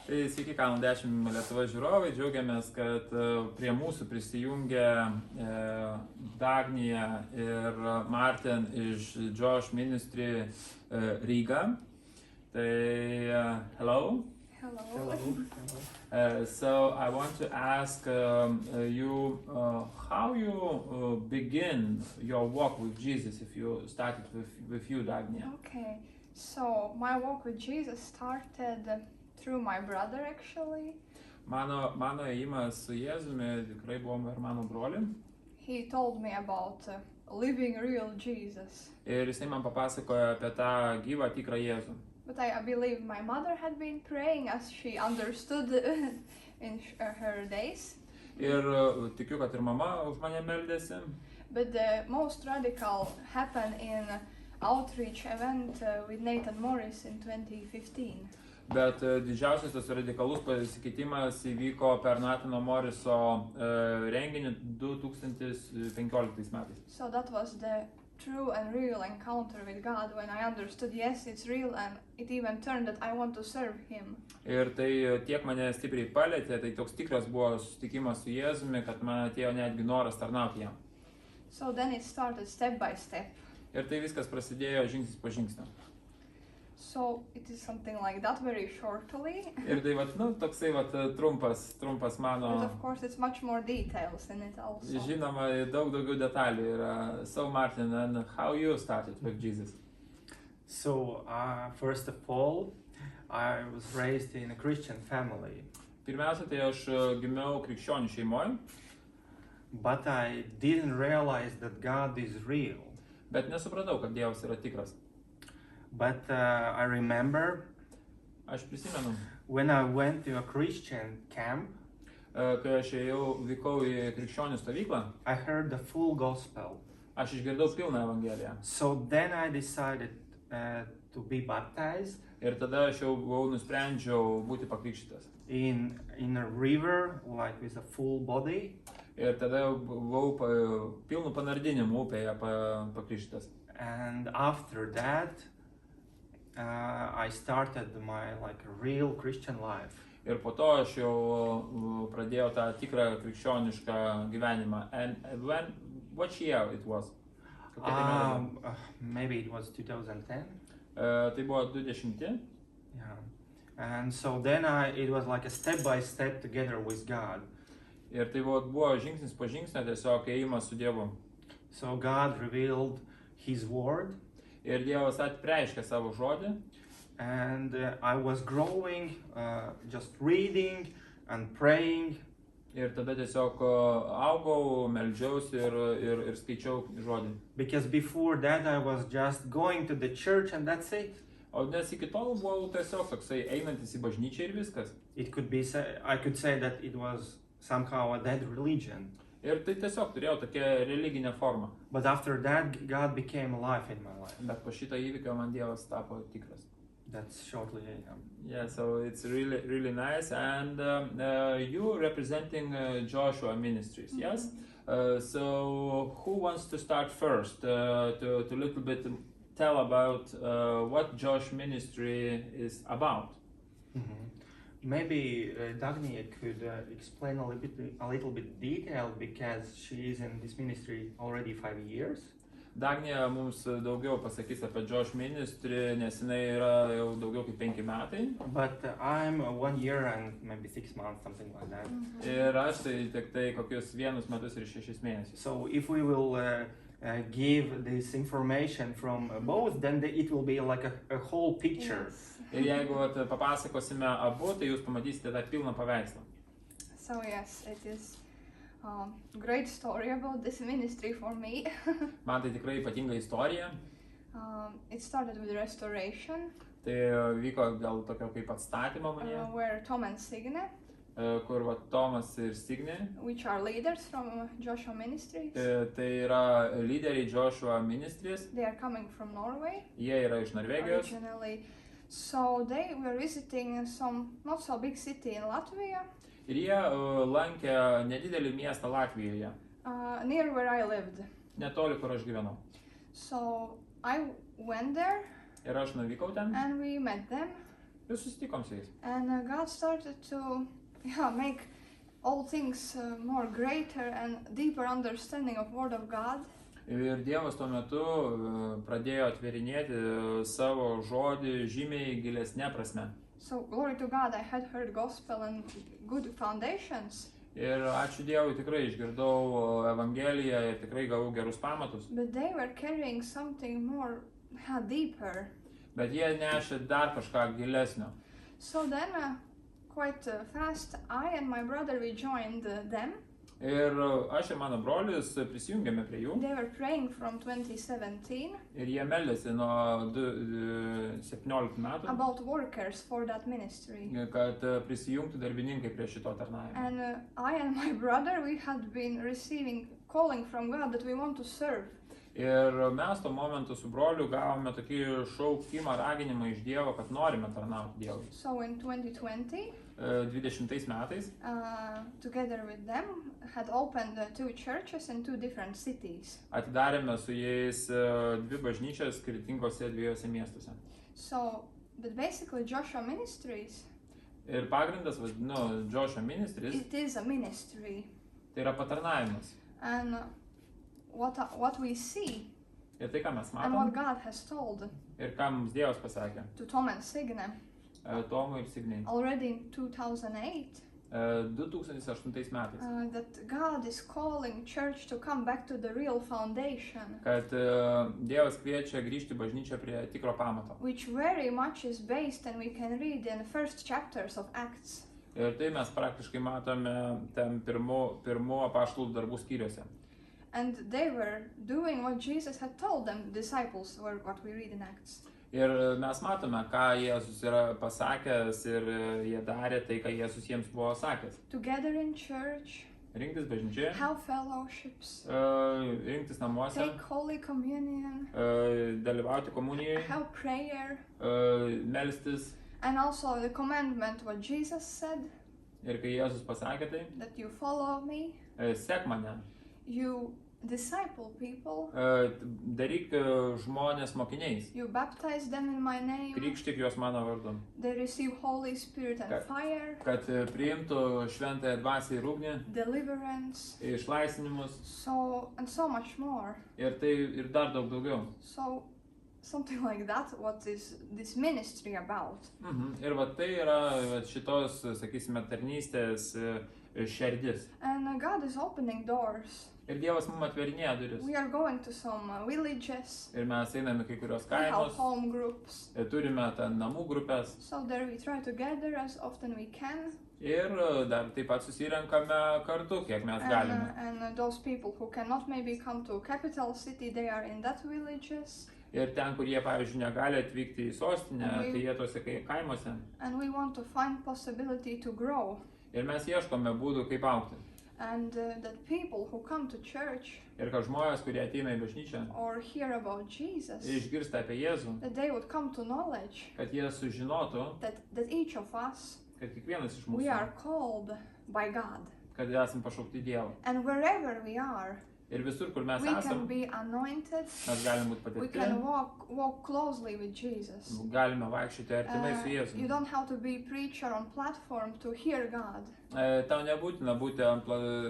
Tai sveiki, Kalno 10 Lietuvos žiūrovai, džiaugiamės, kad prie mūsų prisijungė Dagnija ir Martin iš Josh Ministry Riga. Tai hello. Hello. So I want to ask you how you begin your walk with Jesus, if you started with you, Dagnia. Okay, so my walk with Jesus started through my brother actually. Mano ėjimas su Jėzumi tikrai buvo ir mano broliu. He told me about living real Jesus. Ir jisai man papasakojo apie tą gyvą tikrą Jėzų. But I believe my mother had been praying as she understood in her days. Ir tikiu, kad ir mama už mane meldėsi. But the most radical happened in outreach event with Nathan Morris in 2015. Bet didžiausias tas radikalus pasikeitimas įvyko per Nathano Morriso renginį 2015 metais. So that was the true and real encounter with God when I understood, yes, it's real, and it even turned that I want to serve Him. Ir tai tiek mane stipriai palėtė, tai toks tikras buvo susitikimas su Jėzumi, kad man atėjo netgi noras tarnauti jam. So then it started step by step. Ir tai viskas prasidėjo žingsnis po žingsnio. So it is something like that very shortly. Ir tai toksai trumpas mano. But of course it's much more details in it also. Žinoma, daug daugiau detalių yra. So Martin, and how you started with Jesus? So first of all, I was raised in a Christian family. Pirmiausia, tai aš gimiau krikščionių šeimoje. But I didn't realize that God is real. Bet nesupratau, kad Dievas yra tikras. But I remember Aš prisimenu, when I went to a Christian camp, kai aš vykau į krikščionių stovyklą, I heard the full gospel. aš išgirdau pilną evangeliją. So then I decided to be baptized Ir tada aš jau nusprendžiau būti pakrikštytas. in a river, like with a full body. Ir tada buvau pilnu panardinimu upėje pakrikštytas. And after that, I started my real Christian life. Ir po to aš jau pradėjau tą tikrą krikščionišką gyvenimą. And what year it was? Maybe it was 2010. Tai buvo 20. Yeah. And so then it was like a step by step together with God. Ir tai buvo žingsnis po žingsnio tiesiog ėjimas su Dievu. So God revealed His word. Ir Dievas atpreiškė savo žodį. And I was growing, just reading and praying. Ir tada tiesiog augau, meldžiausi ir skaičiau žodį. Because before that I was just going to the church and that's it. O nes iki tol buvau tiesiog toksai einantis į bažnyčią ir viskas. I could say that it was somehow a dead religion. Ir tai tiesiog turėjau tokią religinę formą. But after that, God became alive in my life. Bet po šito įvykio man Dievas tapo tikras. That's shortly. Yeah, so it's really, really nice. And you representing Joshua Ministries, yes? So who wants to start first to little bit tell about what Josh Ministry is about? Mm-hmm. Maybe Dagny could explain a little bit detailed because she is in this ministry already 5 years. Dagnija mums daugiau pasakys apie Josh Ministry, nes jinai yra jau daugiau kaip 5 metai. But I'm 1 year and maybe 6 months, something like that. Ir aš tai tik tai kokius 1 metus ir 6 mėnesius. So if we will give this information from both, then it will be like a whole picture. Yes. Ir jeigu papasakosime abu, tai jūs pamatysite tą pilną paveikslą. So yes, it is great story about this ministry for me. Man tai tikrai ypatinga istorija. It started with restoration. Tai vyko gal tokio kaip atstatymo manyje, Where Tom and Signe, kur Tomas ir Signė, which are leaders from Joshua Ministries, tai yra lyderiai Joshua Ministries. they are coming from Norway Jie yra iš Norvegijos. originally. So they were visiting some not so big city in Latvia, Ir jie lankė nedidelį miestą Latvijoje, near where I lived. netoli kur aš gyvenau. So I went there Ir aš nuvykau ten and we met them. Ir susitikom su jais. And God started to make all things more greater and deeper understanding of Word of God. Ir Dievas tuo metu pradėjo atverinėti savo žodį žymiai gilesnė prasme. So glory to God, I had heard gospel and good foundations. Ir ačiū Dievui, tikrai išgirdau Evangeliją ir tikrai gavau gerus pamatus. But they were carrying something more deeper. Bet jie nešė dar kažką gilesnio. So then, quite fast, I and my brother, we joined them. Ir aš ir mano brolis prisijungėme prie jų. They were praying from 2017 Ir jie meldėsi nuo 17 metų, about workers for that ministry. kad prisijungtų darbininkai prie šito tarnavimo. And I and my brother, we had been receiving calling from God that we want to serve. Ir mes tuo momentu su broliu gavome tokį šaukimą, raginimą iš Dievo, kad norime tarnauti Dievui. So in 2020, 20 metais together with them, had opened 2 churches in 2 different cities. atidarėme su jais 2 bažnyčias skirtingose 2 miestuose. So, but basically Joshua Ministries, Ir pagrindas, vadinu, Joshua Ministries, it is a ministry. tai yra patarnavimas. And what we see Ir tai, ką mes and what matom, God has told ir ką mums Dievas pasakė, to Tom and Signe Tomui ir Signei, already in 2008, 2008 metais, that God is calling church to come back to the real foundation, kad Dievas kviečia grįžti bažnyčią prie tikro pamato. which very much is based, and we can read in the first chapters of Acts. Ir tai mes praktiškai matome ten pirmo apaštalų darbų skyriuose. And they were doing what Jesus had told them, disciples were what we read in Acts. Ir mes matome, ką Jėzus yra pasakęs ir jie darė tai, ką Jėzus jiems buvo sakęs. Together in church, Rinktis bažnyčioje, have fellowships, rinktis namuose, take Holy Communion, dalyvauti komunijoje, have prayer, melstis. and also the commandment what Jesus said, Ir kai Jėzus pasakė tai, that you follow me, sek mane, you disciple people, daryk žmonės mokiniais, you baptize them in my name, krikštyk juos mano vardu, they receive Holy Spirit and fire, kad priimtų šventąją dvasią ir ugnį, deliverance, išlaisvinimus and so much more. ir tai ir dar daugiau. So something like that, what is this ministry about? Ir va tai yra šitos, sakysime, tarnystės šerdis. And God is opening doors. Ir Dievas mums atverinėja duris. We are going to some villages, Ir mes einame kai kurios we have kaimus, home groups, turime ten namų grupės so there we try to gather as often we can. ir dar taip pat susirenkame kartu, kiek mes galime. And those people who cannot maybe come to capital city, they are in that villages. Ir ten, kur jie, pavyzdžiui, negali atvykti į sostinę, tai jie tose kaimuose. And we want to find possibility to grow. Ir mes ieškome būdų, kaip augti. And that people who come to church Ir kad žmonės, kurie ateina į bažnyčią, or hear about Jesus, išgirsta apie Jėzų, that they would come to knowledge kad jie sužinotų, that each of us, kad kiekvienas iš we mūsų, are called by God. kad esam pašaukti Dievo. And wherever we are, Ir visur, kur mes we can esam, be anointed, mes galime būti we patirti, can walk closely with Jesus. galime vaikščioti artimai su You Jėzumi. don't have to be preacher on platform to hear God. Tau nebūtina būti,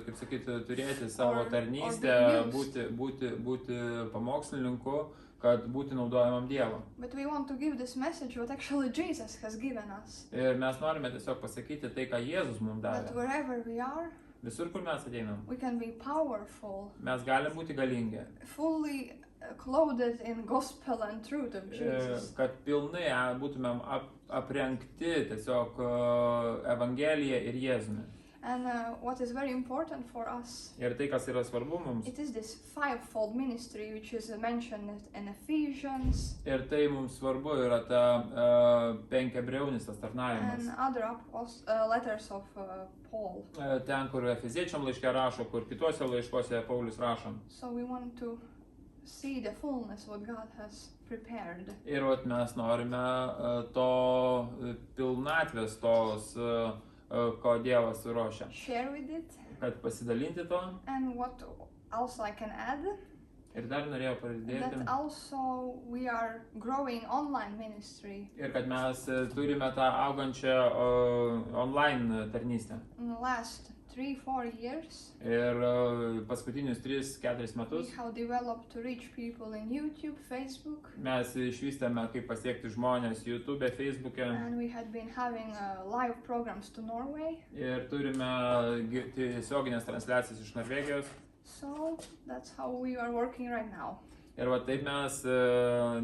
kaip sakyti, turėti savo Or tarnystę, be būti pamokslininku, kad būti naudojamam Dievo. But we want to give this message what actually Jesus has given us. Ir mes norime tiesiog pasakyti tai, ką Jėzus mums That davė. wherever we are, Visur, kur mes ateinam, we can be powerful, mes galim būti galingi. fully clothed in gospel and truth of Jesus. Kad pilnai būtumėm aprengti tiesiog Evangeliją ir Jėzumi. And what is very important for us, Ir tai, kas yra svarbu mums. it is this fivefold ministry which is mentioned in Ephesians Ir tai mums svarbu yra ta penkiabriaunis tas tarnavimas. and other letters of Paul. Ten, kur Efeziečiam laiške rašo, kur kituose laiškuose Paulius rašo. So we want to see the fullness what God has prepared. Ir vat mes norime to pilnatvės tos, ko Dievas ruošia. Share with it. Kad pasidalinti to. And what also I can add, Ir dar norėjau pridėti, that also we are growing online ministry. ir kad mes turime tą augančią online tarnystę. In the last 3-4 years, Ir paskutinius 3-4 we metus have developed to reach people in YouTube, Facebook, mes išvystėme, kaip pasiekti žmonės YouTube, Facebook'e and we had been having live programs to Norway. ir turime tiesioginės transliacijas iš Norvegijos. So that's how we are working right now. Ir va taip mes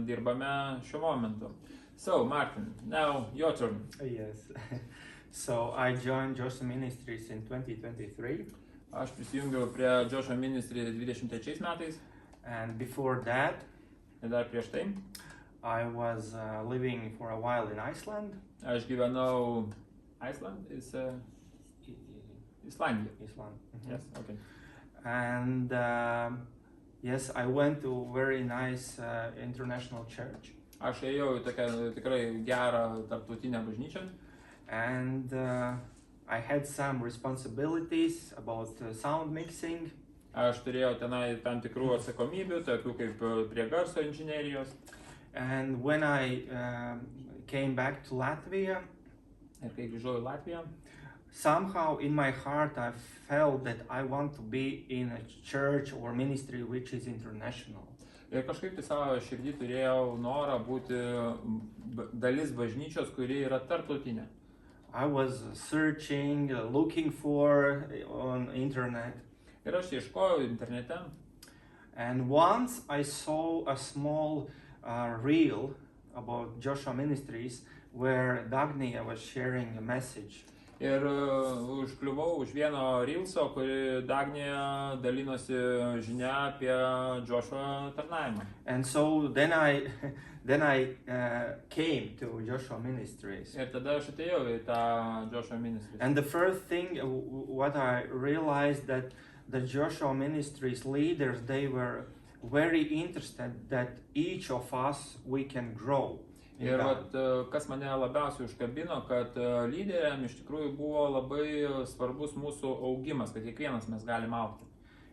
dirbame šiuo momentu. So, Martin, now your turn. Yes. So I joined Joshua Ministries in 2023, Aš prisijungiau prie Joshua Ministry 23 metais and before that, ir dar prieš tai I was living for a while in Iceland. aš gyvenau Iceland, Islandija. Iceland. Mhm. Yes, okay. And yes, I went to a very nice international church, Aš ėjau į tokią tikrai gerą tarptautinę bažnyčią and I had some responsibilities about sound mixing. Aš turėjau tenai tam tikrų atsakomybių, tokių kaip prie garso inžinerijos. And when I came back to Latvia, Ir kai grįžau į Latviją, somehow in my heart I felt that I want to be in a church or ministry which is international. ir kažkaip tai savo širdį turėjau norą būti dalis bažnyčios, kuri yra tarptautinė. I was searching, looking for on internet, Ir aš ieškojau internete and once I saw a small reel about Joshua Ministries where Dagnia was sharing a message. ir užkliuvau už vieno reelso, kuri Dagnija dalinosi žinia apie Joshua tarnavimą. And so then I came to Joshua Ministries. Ir tada aš atėjau į tą Joshua Ministry. And the first thing what I realized that the Joshua Ministries leaders, they were very interested that each of us we can grow. in Ir God. vat, kas mane labiausiai užkabino, kad lyderiam iš tikrųjų buvo labai svarbus mūsų augimas, kad kiekvienas mes galim augti.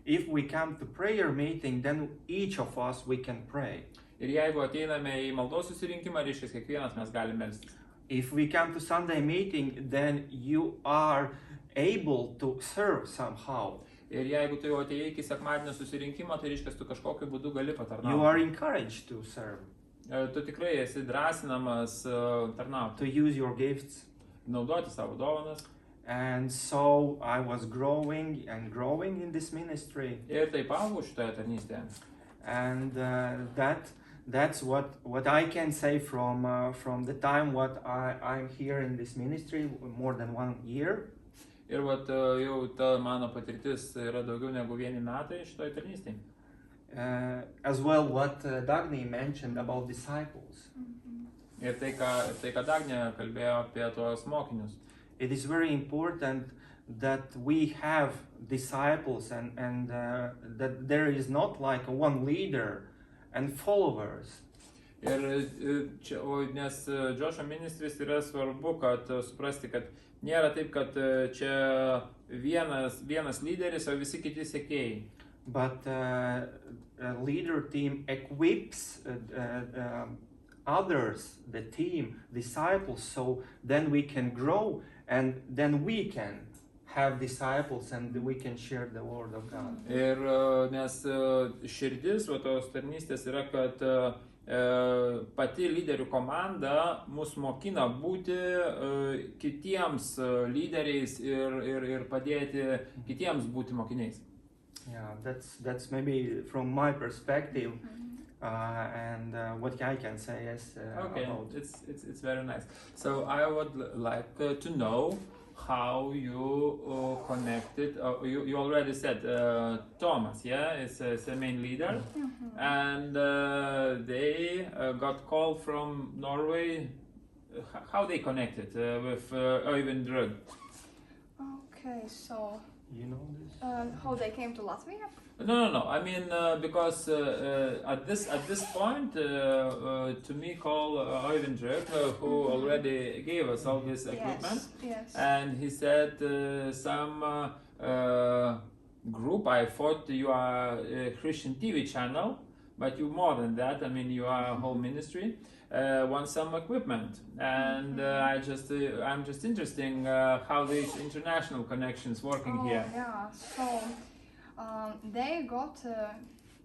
If we come to prayer meeting, then each of us we can pray. Ir jeigu ateiname į maldos susirinkimą, reiškia, kiekvienas mes galim melstis. If we come to Sunday meeting, then you are able to serve somehow. Ir jeigu tu jau atėjai iki sekmadienio susirinkimo, tai reiškia, tu kažkokiu būdu gali You are patarnauti. encouraged to serve, Tu tikrai esi drąsinamas tarnauti, to use your gifts. naudoti savo dovanas. And so I was growing and growing in this ministry. Ir taip augau šitoje tarnystėje. And that's what I can say from the time what I'm here in this ministry, more than 1 year. Ir vat, jau ta mano patirtis yra daugiau negu 1 metai šitoje tarnystėje. As well what Dagny mentioned about disciples. Ir tai, ką Dagnė kalbėjo apie tuos mokinius. It is very important that we have disciples and that there is not like one leader and followers. Ir čia, nes Joshua Ministries yra svarbu, kad suprasti, kad nėra taip, kad čia vienas lyderis, o visi kiti sekėjai. But a leader team equips others, the team, disciples, so then we can grow and then we can have disciples and we can share the word of God. Ir nes širdis va, tos tarnystės yra, kad pati lyderių komanda mus mokina būti kitiems lyderiais ir padėti kitiems būti mokiniais. Yeah, that's maybe from my perspective, and what I can say is Okay, about. it's very nice. So I would like to know how you connected. You already said Thomas, yeah, is a main leader, and they got call from Norway. How they connected with Øyvind Drøg? Okay, so You know this? how they came to Latvia? No. I mean, because at this point, to me, call Øyvind Drøg, who already gave us all this equipment, Yes. and he said some group. I thought you are a Christian TV channel, but you more than that. I mean, you are a whole ministry. Want some equipment, and I'm just interested how these international connections working here. Yeah, so they got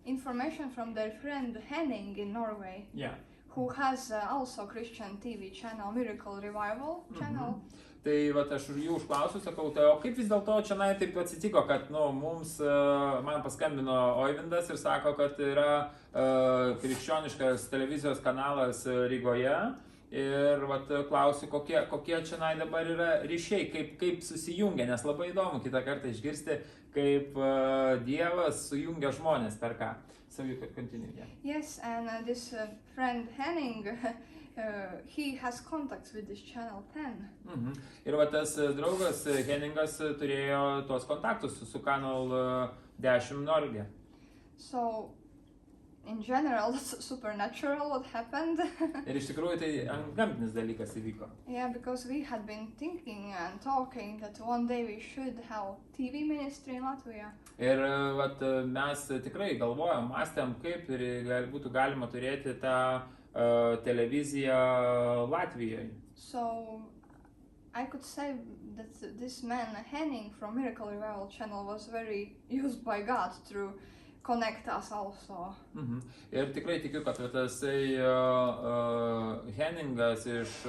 information from their friend Henning in Norway, Yeah. who has also Christian TV channel, Miracle Revival channel. Tai vat aš jų užklausiu, sakau, tai o kaip vis dėlto čia taip atsitiko, kad mums, man paskambino Oivindas ir sako, kad yra krikščioniškas televizijos kanalas Rygoje ir vat klausiu, kokie čia dabar yra ryšiai, kaip susijungia, nes labai įdomu kitą kartą išgirsti, kaip Dievas sujungia žmonės per ką. So you could continue, yeah. Yes, and this friend Henning, he has contacts with this channel 10. Ir va tas draugas Henningas turėjo tuos kontaktus su Kanal 10 Norge. So, in general, that's supernatural what happened. Ir iš tikrųjų tai antgamtinis dalykas įvyko. Yeah, because we had been thinking and talking that one day we should have TV ministry in Latvia. Ir vat, mes tikrai galvojom, mąstėm, kaip būtų galima turėti tą televiziją Latvijoje. So I could say that this man Henning from Miracle Revival channel was very used by God to connect us also. Ir tikrai tikiu, kad tasai Henningas iš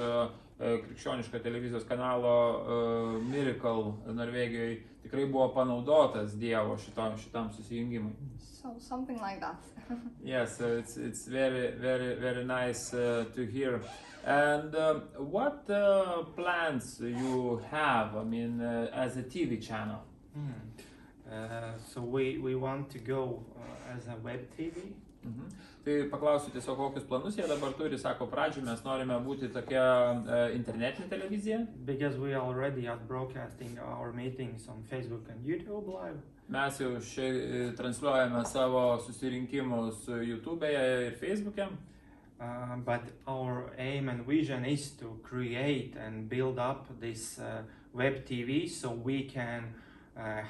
krikščioniško televizijos kanalo Miracle Norvegijoje tikrai buvo panaudotas Dievo šitam susijungimui. So something like that. Yes, it's very nice to hear. And what plans you have? I mean, as a TV channel. So we want to go as a web TV. Tai paklausiu tiesiog, kokius planus jie dabar turi. Sako, pradžioj mes norime būti tokia internetinė televizija. Because we already are broadcasting our meetings on Facebook and YouTube live. Mes jau transliuojame savo susirinkimus YouTube'e ir Facebook'e. But our aim and vision is to create and build up this web TV so we can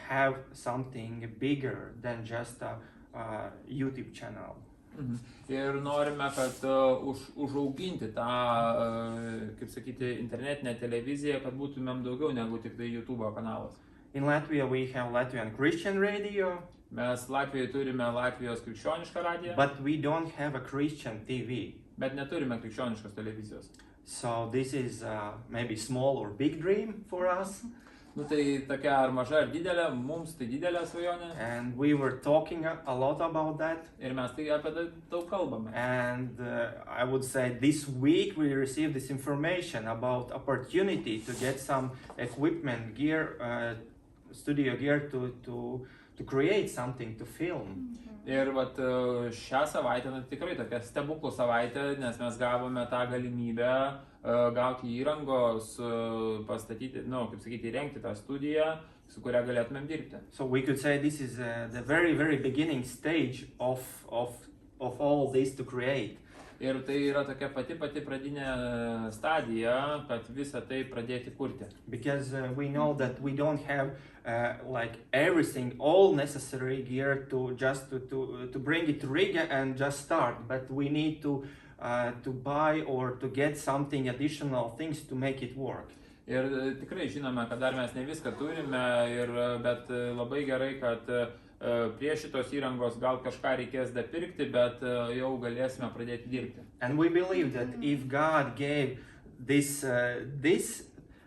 have something bigger than just a YouTube channel. Ir norime, kad užauginti tą, kaip sakyti, internetinę televiziją, kad būtumėm daugiau negu tik tai YouTube kanalas. In Latvia we have Latvian Christian radio. Mes Latvijoje turime Latvijos krikščionišką radiją. But we don't have a Christian TV. Bet neturime krikščioniškos televizijos. So this is maybe small or big dream for us. Nu tai tokia ar maža ar didelė, mums tai didelė svajonė. And we were talking a lot about that. Ir mes tai apie tai daug kalbame. And I would say this week we received this information about opportunity to get some equipment gear, studio gear to create something, to film. Ir vat šią savaitę tikrai tokia stebuklų savaitė, nes mes gavome tą galimybę gauti įrangos, pastatyti, kaip sakyti, įrengti tą studiją, su kuria galėtumėm dirbti. So we could say this is the very beginning stage of all this to create. Ir tai yra tokia pati pradinė stadija, kad visą tai pradėti kurti. Because we know that we don't have like everything, all necessary gear to just to bring it to Riga and just start, but we need to buy or to get something additional things to make it work. Ir tikrai žinome, kad dar mes ne viską turime, bet labai gerai, kad prie šitos įrangos gal kažką reikės dapirkti, bet jau galėsime pradėti dirbti. And we believe that if God gave this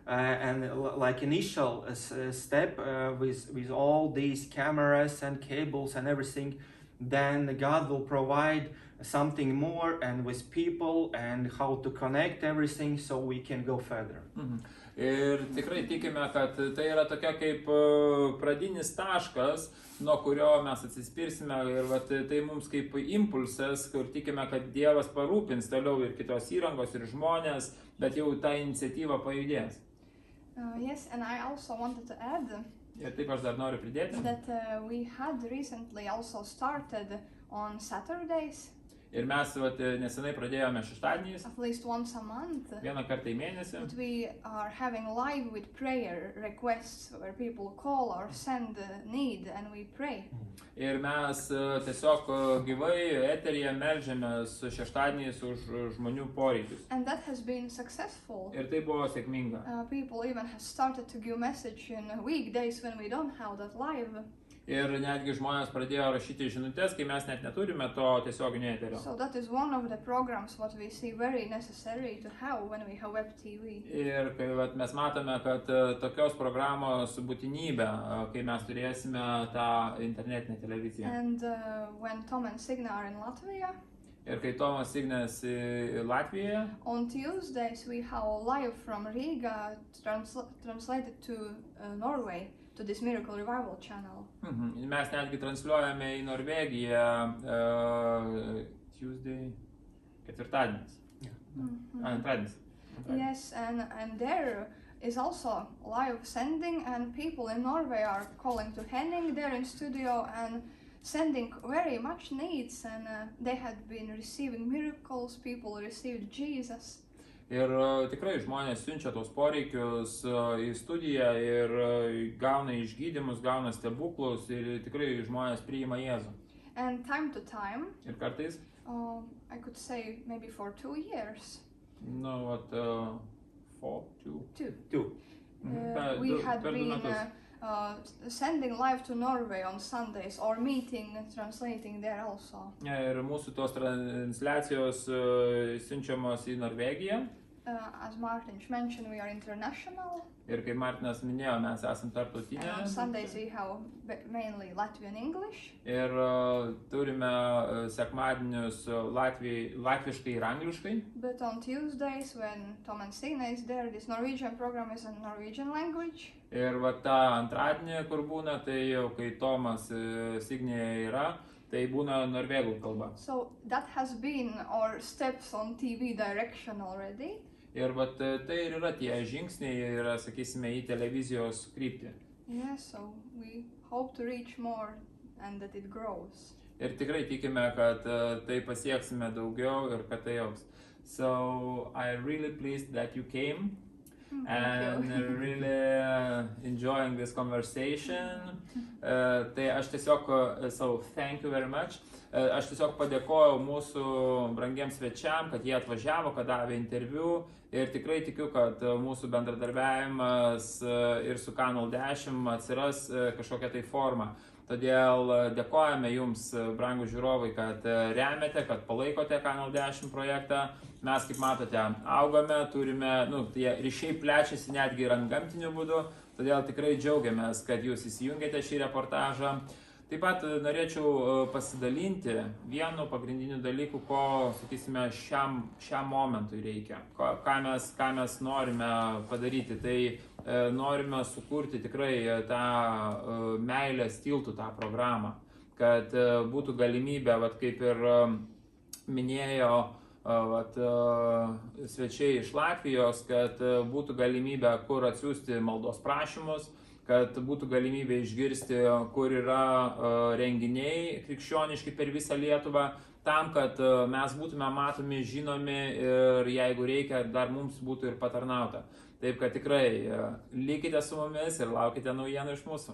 and like initial step with all these cameras and cables and everything, then God will provide something more and with people and how to connect everything so we can go further. Ir tikrai tikime, kad tai yra tokia kaip pradinis taškas, nuo kurio mes atsispirsime ir tai mums kaip impulsas, kur tikime, kad Dievas parūpins toliau ir kitos įrangos ir žmonės, bet jau ta iniciatyva pajudės. Yes, and I also wanted to add Ir taip aš dar noriu pridėti, that we had recently also started on Saturdays. Ir mes nesenai pradėjome šeštadieniais, at least once a month, vieną kartą į mėnesį. that we are having live with prayer requests where people call or send a need and we pray. Ir mes tiesiog gyvai eteryje melžiamės šeštadieniais už žmonių poreikius. And that has been successful. Ir tai buvo sėkminga. People even have started to give message in weekdays when we don't have that live. Ir netgi žmonės pradėjo rašyti žinutės, kai mes net neturime to tiesioginio eterio. So that is one of the programs what we see very necessary to have when we have web TV. Ir kai mes matome, kad tokios programos būtinybė, kai mes turėsime tą internetinę televiziją. And when Tom and Signe are in Latvia, Ir kai Tomas Signas Latvijoje, on Tuesdays we have live from Riga translated to Norway to this Miracle Revival channel. mes netgi transliuojame į Norvegiją Tuesday, ketvirtadienis. Antradienis. Yes, and there is also live sending, and people in Norway are calling to Henning there in studio and sending very much needs, and they had been receiving miracles, people received Jesus. Ir tikrai žmonės siunčia tos poreikius į studiją ir gauna išgydymus, gauna stebuklus ir tikrai žmonės priima Jėzų. And time to time, Ir kartais, I could say maybe for 2 years, Two. we had been sending live to Norway on Sundays or meeting and translating there also. Ir mūsų tos transliacijos siunčiamos į Norvegiją. As Martin mentioned, we are international. Ir kaip Martinas minėjo, mes esame tarptautinė. And on Sundays we have mainly Latvian English. Ir turime sekmadienius latviškai ir angliškai. But on Tuesdays, when Tom and Signe is there, this Norwegian program is in Norwegian language. Ir tą antradienį, kur būna, tai jau kai Tomas Signėje yra, tai būna norvegų kalba. So that has been our steps on TV direction already. Ir tai ir yra tie žingsniai, yra, sakysime, į televizijos kryptį. Yeah, so we hope to reach more and that it grows. Ir tikrai tikime, kad tai pasieksime daugiau ir kad tai augs. So I'm really pleased that you came and really enjoying this conversation. Tai aš tiesiog, so thank you very much. Aš tiesiog padėkojau mūsų brangiems svečiam, kad jie atvažiavo, kad davė interviu ir tikrai tikiu, kad mūsų bendradarbiavimas ir su Kanal 10 atsiras kažkokia tai forma. Todėl dėkojame Jums, brangūs žiūrovai, kad remiate, kad palaikote Kanal 10 projektą. Mes, kaip matote, augame, turime, tie ryšiai plečiasi netgi ir antgamtiniu būdu, todėl tikrai džiaugiamės, kad Jūs įsijungėte šį reportažą. Taip pat norėčiau pasidalinti vienu pagrindiniu dalyku, ko, sakysime, šiam momentui reikia, ką mes norime padaryti. Tai norime sukurti tikrai tą meilės tiltų, tą programą, kad būtų galimybė, kaip ir minėjo svečiai iš Latvijos, kad būtų galimybė kur atsiųsti maldos prašymus, kad būtų galimybė išgirsti, kur yra renginiai krikščioniški per visą Lietuvą, tam, kad mes būtume matomi, žinomi ir jeigu reikia, dar mums būtų ir patarnauta. Taip, kad tikrai likite su mumis ir laukite naujienų iš mūsų.